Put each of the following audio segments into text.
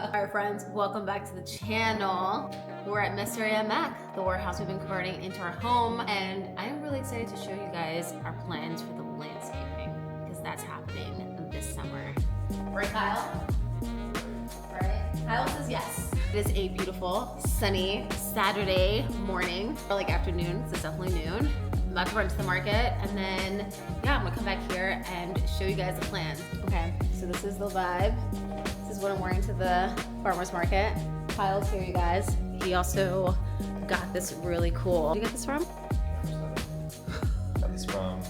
Alright friends, welcome back to the channel. We're at Mystery and Mac, the warehouse we've been converting into our home, and I'm really excited to show you guys our plans for the landscaping, because that's happening this summer. Right, Kyle? Right? Kyle says yes. It is a beautiful, sunny Saturday morning, or like afternoon, so it's definitely noon. I'm about to run to the market, and then, yeah, I'm gonna come back here and show you guys the plan. Okay, so this is the vibe. This is what I'm wearing to the farmer's market. Kyle's here, you guys. He also got this really cool. Where did you get this from? Got this from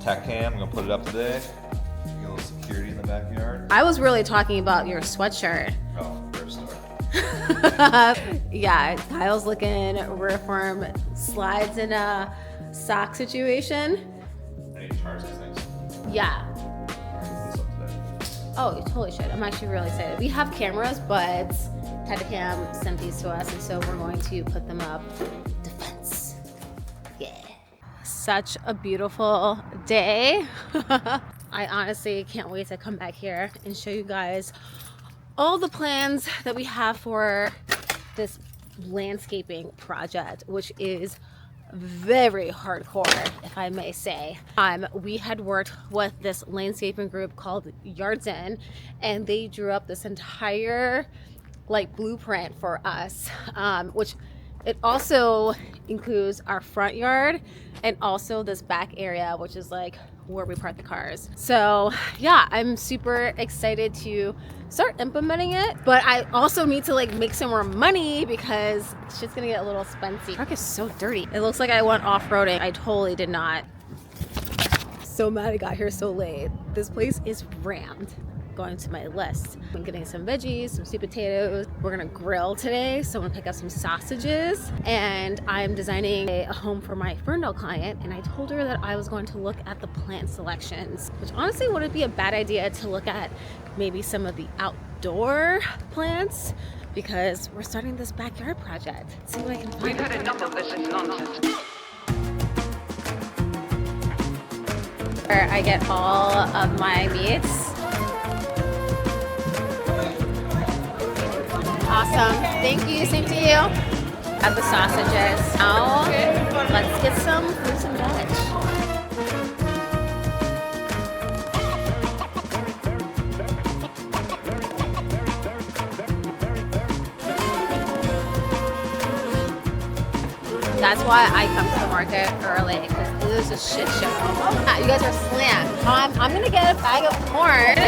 Tech Cam. I'm gonna put it up today. Get a little security in the backyard. I was really talking about your sweatshirt. Oh, first store. Yeah, Kyle's looking reform slides in a sock situation. I need to charge these things. Yeah. I'm gonna put this up today. Oh, you totally should. I'm actually really excited. We have cameras, but Tedacam sent these to us, and so we're going to put them up. Defense. Yeah. Such a beautiful day. I honestly can't wait to come back here and show you guys all the plans that we have for this landscaping project, which is very hardcore, if I may say. We had worked with this landscaping group called Yardzen, and they drew up this entire like blueprint for us, which it also includes our front yard and also this back area, which is like where we park the cars. So yeah, I'm super excited to start implementing it, but I also need to like make some more money because shit's gonna get a little expensive. The truck is so dirty. It looks like I went off-roading. I totally did not. So mad I got here so late. This place is rammed. Going to my list. I'm getting some veggies, some sweet potatoes. We're gonna grill today, so I'm gonna pick up some sausages. And I'm designing a home for my Ferndale client, and I told her that I was going to look at the plant selections, which honestly wouldn't be a bad idea to look at maybe some of the outdoor plants, because we're starting this backyard project. Let's see what I can find. We've had enough of this nonsense. Where I get all of my meats. Awesome. Thank you. Same to you. At the sausages. Now, let's get some fruits and veg. That's why I come to the market early, because it is a shit show. You guys are slammed. I'm going to get a bag of corn,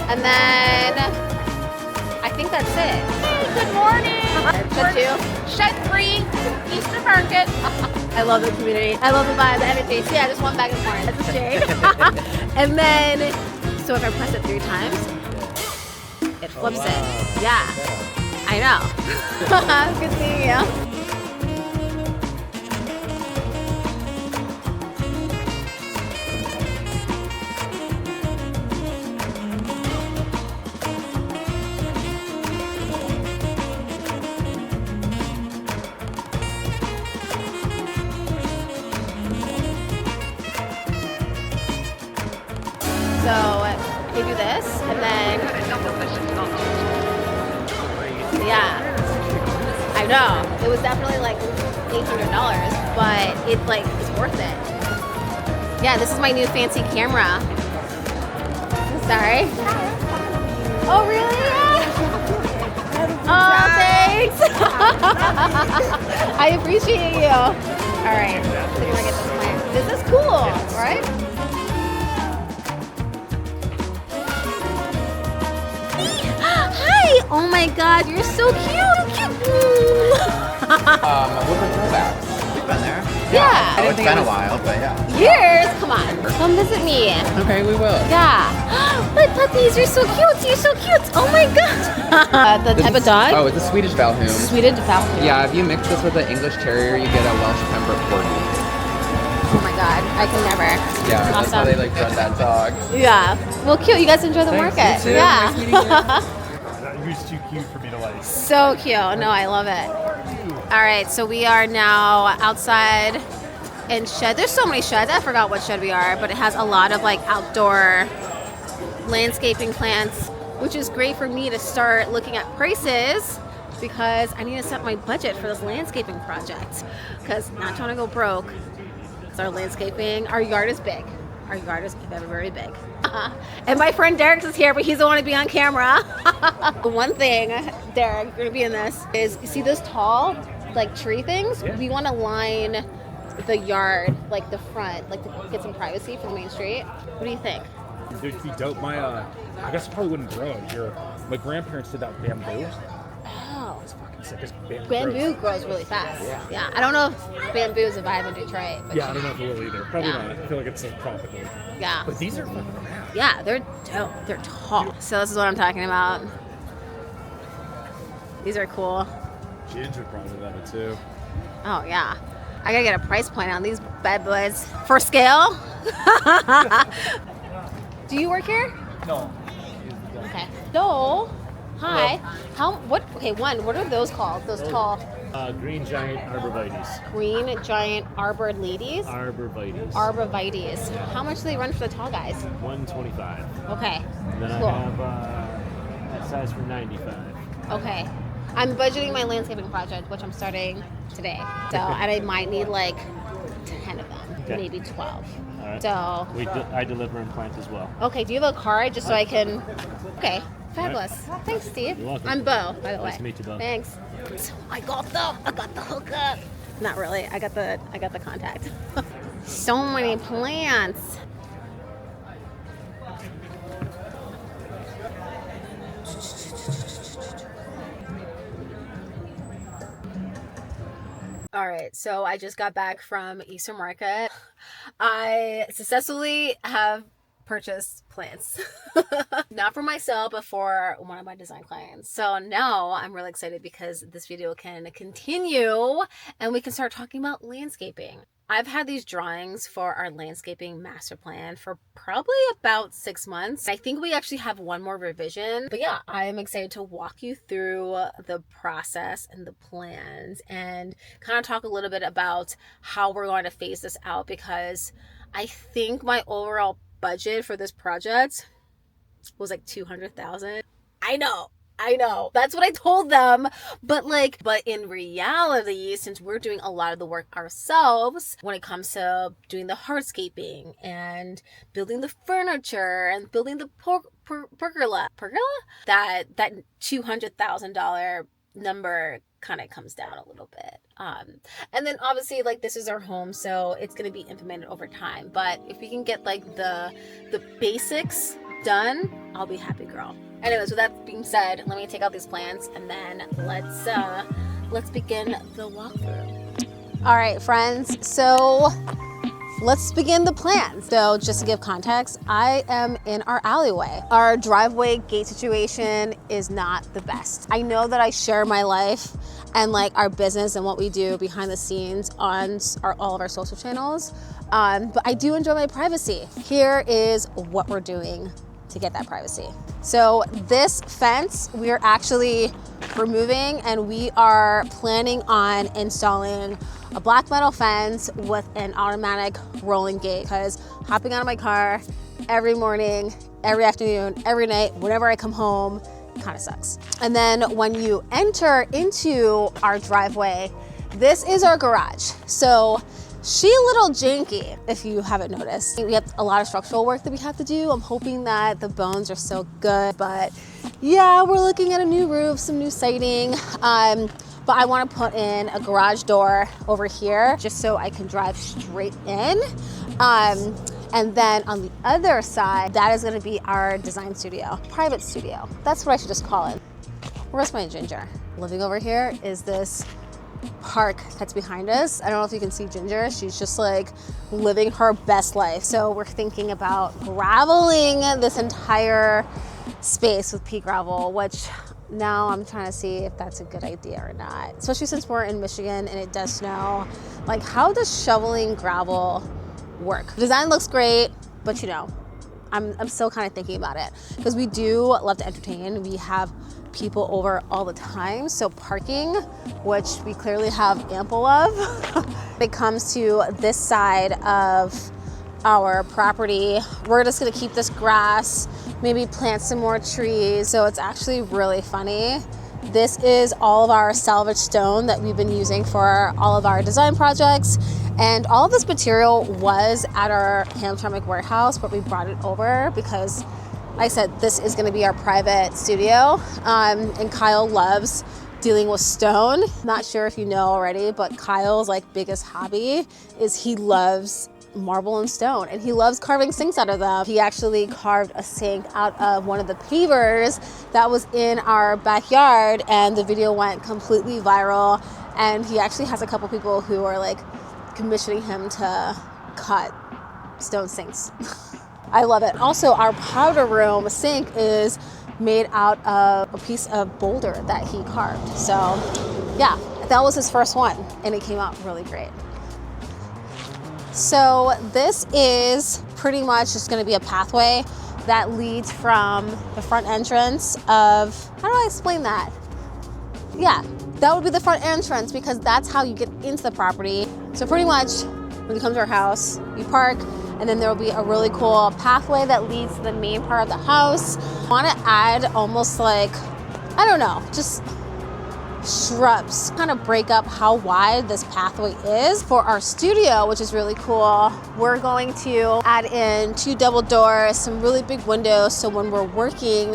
and then I think that's it. Good morning. Good too. Shed free, Easter Market. I love the community. I love the vibe, the energy. So yeah, just one bag of corn. That's a shade. And then, so if I press it 3 times, it flips it. Yeah. I know. Good seeing you. So you do this, and then, yeah, I know, it was definitely like $800, but it like is worth it. Yeah, this is my new fancy camera. Sorry. Oh really? Oh, thanks. I appreciate you. All right, so we're gonna get this plant. This is cool, right? Oh my god, you're so cute! Woodward Throwbacks. You've been there? Yeah. Oh, it's been a while, but yeah. Years? Come on, come visit me. Okay, we will. Yeah. My puppies, you're so cute! You're so cute! Oh my god! The type of dog? Oh, it's a Swedish Valhound. Swedish Valhound. Yeah, if you mix this with an English Terrier, you get a Welsh Pembroke Corgi. Oh my god, I can never. Yeah, awesome. That's how they like run that dog. Yeah. Well, cute. You guys enjoy the market. You too. Yeah. Nice meeting you. Who's too cute for me to like? So cute. No, I love it. All right, so we are now outside in shed. There's so many sheds. I forgot what shed we are, but it has a lot of like outdoor landscaping plants. which is great for me to start looking at prices because I need to set my budget for this landscaping project. Because not trying to go broke, because our landscaping, our yard is big. Our yard is very, very big. And my friend Derek is here, but he doesn't want to be on camera. One thing, Derek, you're gonna be in this, is you see those tall, like tree things? Yeah. We want to line the yard, like the front, like to get some privacy for the main street. What do you think? Dude, it'd be dope. I guess it probably wouldn't grow here. My grandparents did that bamboo. Oh. It's fucking sick. It's bamboo. Bamboo grows really fast. Yeah. I don't know if bamboo is a vibe in Detroit. But Yeah, I don't know if it will either. Probably Yeah. not. I feel like it's tropical. Yeah. But these are fucking rad. Yeah, they're dope. They're tall. So this is what I'm talking about. These are cool. Ginger would probably love it too. Oh yeah. I gotta get a price point on these bad boys. For scale? Do you work here? No. Okay. So, hi. What are those called? Those tall Green giant arborvitaes. green giant arbor ladies? Arborvitaes. Arborvitaes. How much do they run for the tall guys? 125. Okay. And then Cool. I have that size for 95. Okay. I'm budgeting my landscaping project, which I'm starting today. So, and I might need like 10 of them, Okay. maybe 12. All right. So, I deliver and plant as well. okay, do you have a card just so I can... Okay, fabulous. Thanks, Steve. You're welcome. I'm Bo, by the way. Nice to meet you, Bo. Thanks. I got the hookup. Not really. I got the contact. So many plants. All right, so I just got back from Easter Market. I successfully have purchased plants. Not for myself, but for one of my design clients. So now I'm really excited because this video can continue and we can start talking about landscaping. I've had these drawings for our landscaping master plan for probably about 6 months. I think we actually have one more revision. But yeah, I am excited to walk you through the process and the plans and kind of talk a little bit about how we're going to phase this out, because I think my overall budget for this project was like $200,000. I know. That's what I told them. But in reality, since we're doing a lot of the work ourselves, when it comes to doing the hardscaping and building the furniture and building the pergola, that $200,000 number kind of comes down a little bit. And then obviously this is our home, so it's going to be implemented over time. But if we can get the basics done, I'll be happy, girl. Anyways, with that being said, let me take out these plants and then let's begin the walkthrough. All right, friends. So let's begin the plans. So just to give context, I am in our alleyway. Our driveway gate situation is not the best. I know that I share my life and our business and what we do behind the scenes on all of our social channels, but I do enjoy my privacy. Here is what we're doing to get that privacy. So this fence we are actually removing, and we are planning on installing a black metal fence with an automatic rolling gate, because hopping out of my car every morning, every afternoon, every night, whenever I come home, kind of sucks. And then when you enter into our driveway, this is our garage. So she a little janky, if you haven't noticed. We have a lot of structural work that we have to do. I'm hoping that the bones are still good, but yeah, we're looking at a new roof, some new siding. But I want to put in a garage door over here just so I can drive straight in. And then on the other side, that is going to be our design studio, private studio. That's what I should just call it. Where's my Ginger? Living over here is this park that's behind us. I don't know if you can see Ginger. She's just living her best life. So we're thinking about graveling this entire space with pea gravel, which now I'm trying to see if that's a good idea or not. Especially since we're in Michigan and it does snow. How does shoveling gravel work? The design looks great, but I'm still kind of thinking about it, because we do love to entertain. We have people over all the time, so parking, which we clearly have ample of, when it comes to this side of our property. We're just gonna keep this grass, maybe plant some more trees. So it's actually really funny. This is all of our salvage stone that we've been using for all of our design projects. And all of this material was at our Hamtramck warehouse, but we brought it over because, like I said, this is gonna be our private studio. And Kyle loves dealing with stone. Not sure if you know already, but Kyle's like biggest hobby is he loves marble and stone, and he loves carving sinks out of them. He actually carved a sink out of one of the pavers that was in our backyard, and the video went completely viral. And he actually has a couple people who are like commissioning him to cut stone sinks. I love it. Also, our powder room sink is made out of a piece of boulder that he carved. So yeah, that was his first one, and it came out really great. So this is pretty much just gonna be a pathway that leads from the front entrance of, how do I explain that? Yeah, that would be the front entrance because that's how you get into the property. So pretty much when you come to our house, you park, and then there will be a really cool pathway that leads to the main part of the house. I wanna add almost like, I don't know, just shrubs, kind of break up how wide this pathway is. For our studio, which is really cool, we're going to add in 2 double doors, some really big windows, so when we're working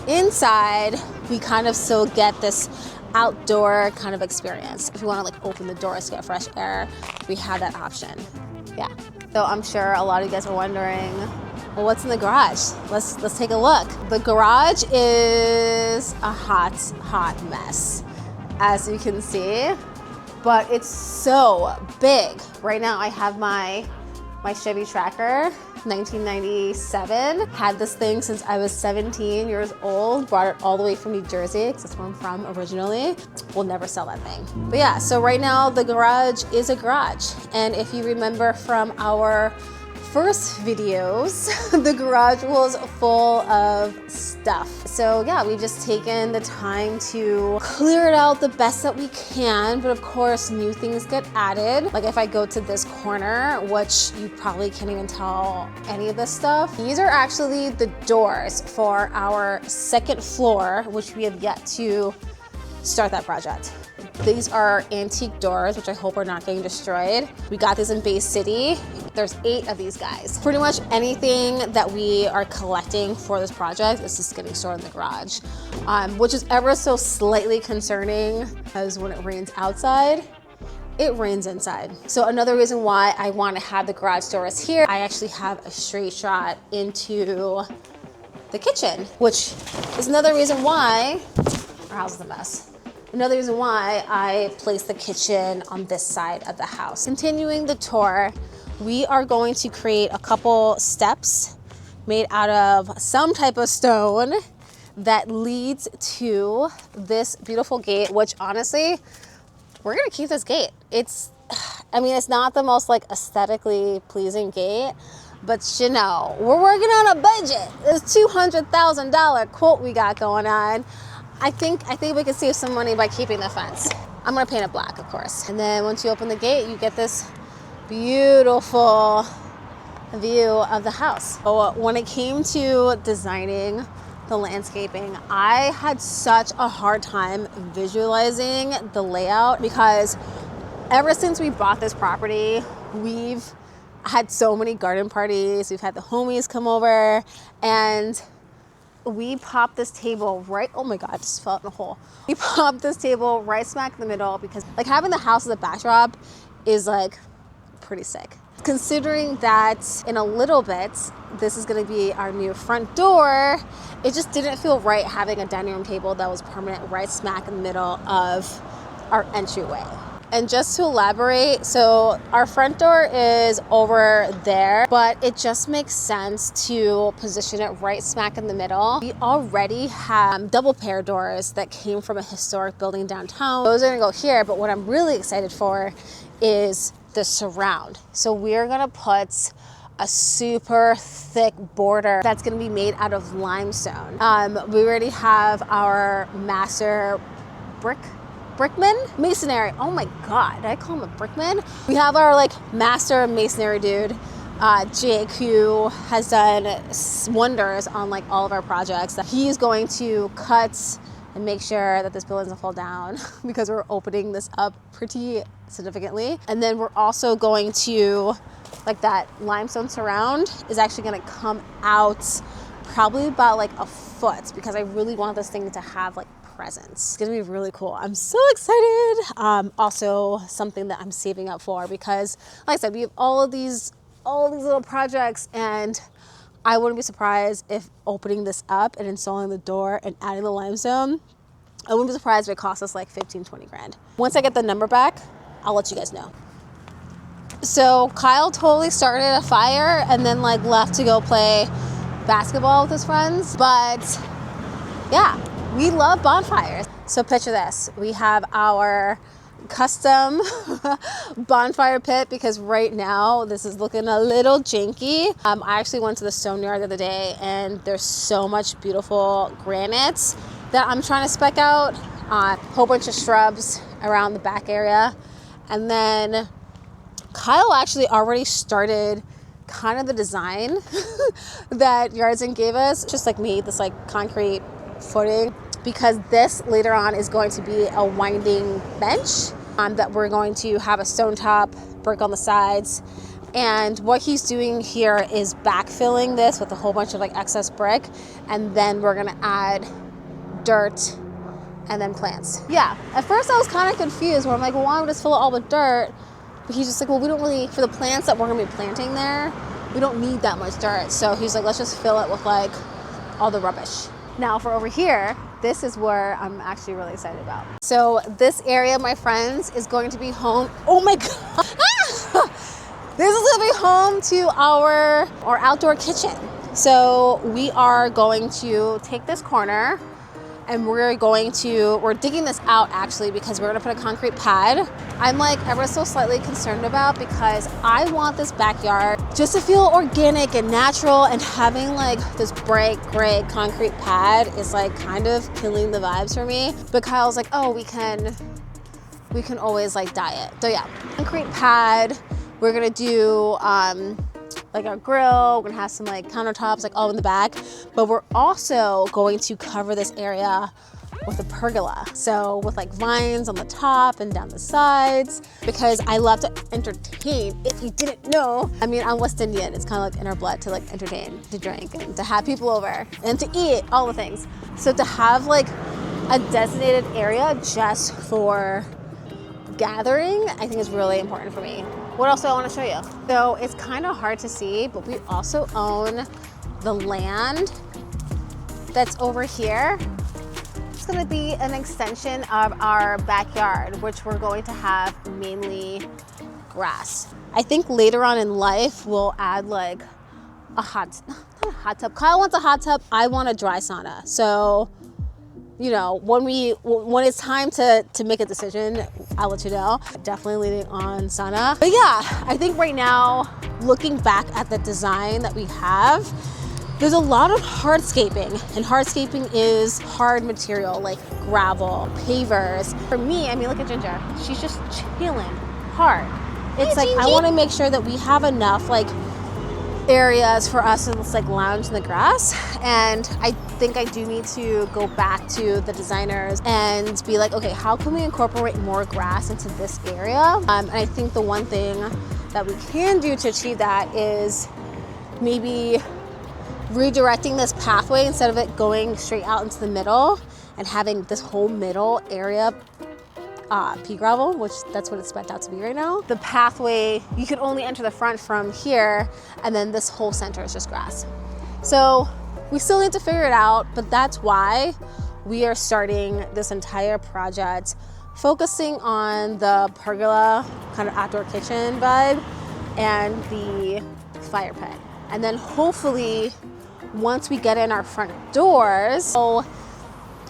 inside, we kind of still get this outdoor kind of experience. If you want to like open the doors to get fresh air, we have that option. Yeah. So I'm sure a lot of you guys are wondering, well, what's in the garage? Let's take a look. The garage is a hot mess, as you can see, but it's so big. Right now I have my Chevy Tracker, 1997. Had this thing since I was 17 years old. Brought it all the way from New Jersey, because that's where I'm from originally. We'll never sell that thing. But yeah, so right now the garage is a garage. And if you remember from our first videos, the garage was full of stuff. So yeah, we've just taken the time to clear it out the best that we can, but of course new things get added. Like if I go to this corner, which you probably can't even tell any of this stuff, these are actually the doors for our second floor, which we have yet to start that project. These are antique doors, which I hope are not getting destroyed. We got these in Bay City. There's 8 of these guys. Pretty much anything that we are collecting for this project is just getting stored in the garage, which is ever so slightly concerning because when it rains outside, it rains inside. So another reason why I want to have the garage doors here, I actually have a straight shot into the kitchen, which is another reason why our house is a mess. Another reason why I placed the kitchen on this side of the house. Continuing the tour, we are going to create a couple steps made out of some type of stone that leads to this beautiful gate, which honestly, we're gonna keep this gate. It's not the most like aesthetically pleasing gate, but you know, we're working on a budget. This $200,000 quote we got going on. I think we can save some money by keeping the fence. I'm gonna paint it black, of course. And then once you open the gate, you get this beautiful view of the house. So when it came to designing the landscaping, I had such a hard time visualizing the layout because ever since we bought this property, we've had so many garden parties. We've had the homies come over, and we popped this table right, oh my God, I just fell in a hole. We popped this table right smack in the middle because like having the house as a backdrop is like pretty sick. Considering that in a little bit, this is gonna be our new front door, it just didn't feel right having a dining room table that was permanent right smack in the middle of our entryway. And just to elaborate, so our front door is over there, but it just makes sense to position it right smack in the middle. We already have double pair doors that came from a historic building downtown. Those are gonna go here, but what I'm really excited for is the surround. So we're gonna put a super thick border that's gonna be made out of limestone. We already have our master brickman? Masonry. Oh my God, did I call him a brickman? We have our like master masonry dude Jake, who has done wonders on like all of our projects. He is going to cut and make sure that this building doesn't fall down because we're opening this up pretty significantly. And then we're also going to, like that limestone surround is actually gonna come out probably about like a foot because I really want this thing to have like presence. It's gonna be really cool. I'm so excited. Also something that I'm saving up for because like I said, we have all these little projects, and I wouldn't be surprised if opening this up and installing the door and adding the limestone, I wouldn't be surprised if it costs us like 15, 20 grand. Once I get the number back, I'll let you guys know. So Kyle totally started a fire and then like left to go play basketball with his friends. But yeah, we love bonfires. So picture this, we have our custom bonfire pit because right now this is looking a little janky. I actually went to the stone yard the other day and there's so much beautiful granite that I'm trying to spec out. A whole bunch of shrubs around the back area. And then Kyle actually already started kind of the design that Yardzen gave us, just like me, this like concrete footing, because this later on is going to be a winding bench that we're going to have a stone top, brick on the sides. And what he's doing here is backfilling this with a whole bunch of like excess brick. And then we're gonna add dirt and then plants. Yeah, at first I was kind of confused where I'm like, well, why don't we just fill it all with dirt? But he's just like, well, we don't really, for the plants that we're gonna be planting there, we don't need that much dirt. So he's like, let's just fill it with like all the rubbish. Now for over here, this is where I'm actually really excited about. So this area, my friends, is going to be home. Oh my God. This is gonna be home to our outdoor kitchen. So we are going to take this corner and we're digging this out actually because we're gonna put a concrete pad. I'm like ever so slightly concerned about because I want this backyard just to feel organic and natural, and having like this bright gray concrete pad is like kind of killing the vibes for me. But Kyle's like, oh, we can always like dye it. So yeah, concrete pad. We're gonna do like our grill, we're gonna have some like countertops like all in the back, but we're also going to cover this area with a pergola. So with like vines on the top and down the sides, because I love to entertain. If you didn't know, I mean, I'm West Indian. It's kind of like in our blood to like entertain, to drink, and to have people over, and to eat, all the things. So to have like a designated area just for gathering, I think is really important for me. What else do I want to show you? So it's kind of hard to see, but we also own the land that's over here. It's going to be an extension of our backyard, which we're going to have mainly grass. I think later on in life, we'll add like not a hot tub. Kyle wants a hot tub. I want a dry sauna. So, you know, when it's time to make a decision, I'll let you know. Definitely leaning on sauna. But yeah, I think right now, looking back at the design that we have, there's a lot of hardscaping, and hardscaping is hard material like gravel, pavers. For me, I mean, look at Ginger. She's just chilling hard. It's like, I want to make sure that we have enough like areas for us to just like lounge in the grass. And I think I do need to go back to the designers and be like, okay, how can we incorporate more grass into this area? And I think the one thing that we can do to achieve that is maybe redirecting this pathway instead of it going straight out into the middle and having this whole middle area pea gravel, which that's what it's spec out to be right now. The pathway, you can only enter the front from here, and then this whole center is just grass. So we still need to figure it out, but that's why we are starting this entire project focusing on the pergola kind of outdoor kitchen vibe and the fire pit. And then hopefully once we get in our front doors, so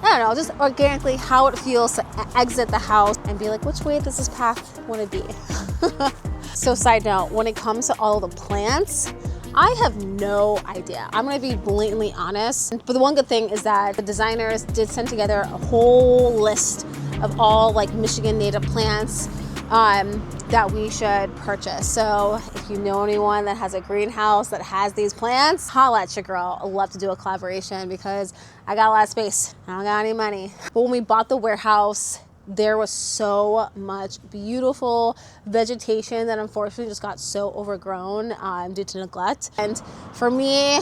I don't know, just organically how it feels to exit the house and be like, which way does this path want to be? So side note, when it comes to all the plants, I have no idea. I'm gonna be blatantly honest. But the one good thing is that the designers did send together a whole list of all like Michigan native plants. that we should purchase. So if you know anyone that has a greenhouse that has these plants, holla at your girl. I'd love to do a collaboration because I got a lot of space. I don't got any money. But when we bought the warehouse, there was so much beautiful vegetation that unfortunately just got so overgrown due to neglect. And for me,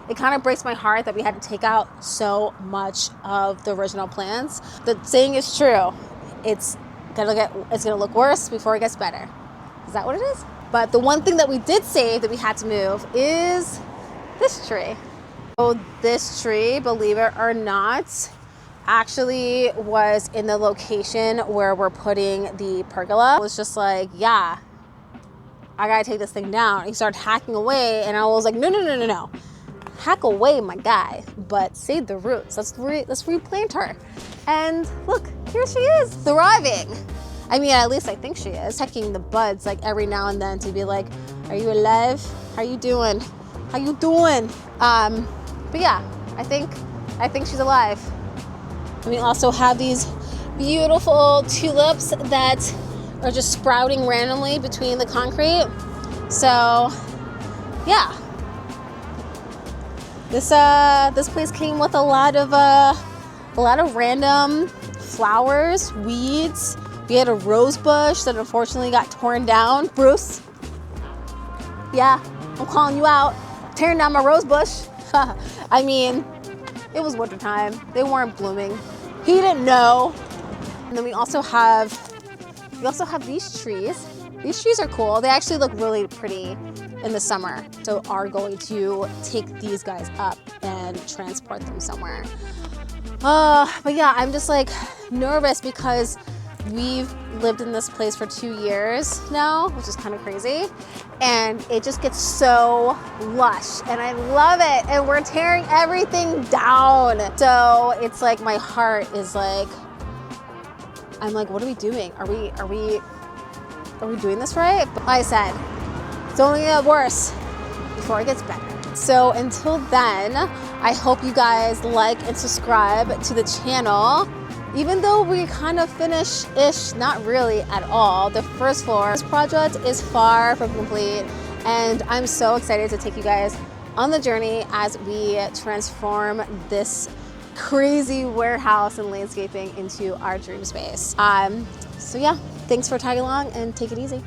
it kind of breaks my heart that we had to take out so much of the original plants. The saying is true. It's gonna look worse before it gets better. Is that what it is? But the one thing that we did save that we had to move is this tree. So this tree, believe it or not, actually was in the location where we're putting the pergola. It was just like, yeah, I gotta take this thing down. He started hacking away and I was like, no. Hack away, my guy, but save the roots. Let's replant her. And look, here she is, thriving. I mean, at least I think she is. Checking the buds like every now and then to be like, are you alive? How you doing? How you doing? But yeah, I think she's alive. And we also have these beautiful tulips that are just sprouting randomly between the concrete. So yeah. This place came with a lot of random flowers, weeds. We had a rose bush that unfortunately got torn down. Bruce, yeah, I'm calling you out. Tearing down my rose bush. I mean, it was winter time. They weren't blooming. He didn't know. And then we also have these trees. These trees are cool. They actually look really pretty in the summer. So are going to take these guys up and transport them somewhere. But yeah, I'm just like nervous because we've lived in this place for 2 years now, which is kind of crazy. And it just gets so lush and I love it. And we're tearing everything down. So it's like my heart is like, I'm like, what are we doing? Are we doing this right? But like I said, it's only gonna get worse before it gets better. So until then, I hope you guys like and subscribe to the channel. Even though we kind of finished-ish, not really at all, the first floor. This project is far from complete, and I'm so excited to take you guys on the journey as we transform this crazy warehouse and landscaping into our dream space. So yeah, thanks for tagging along and take it easy.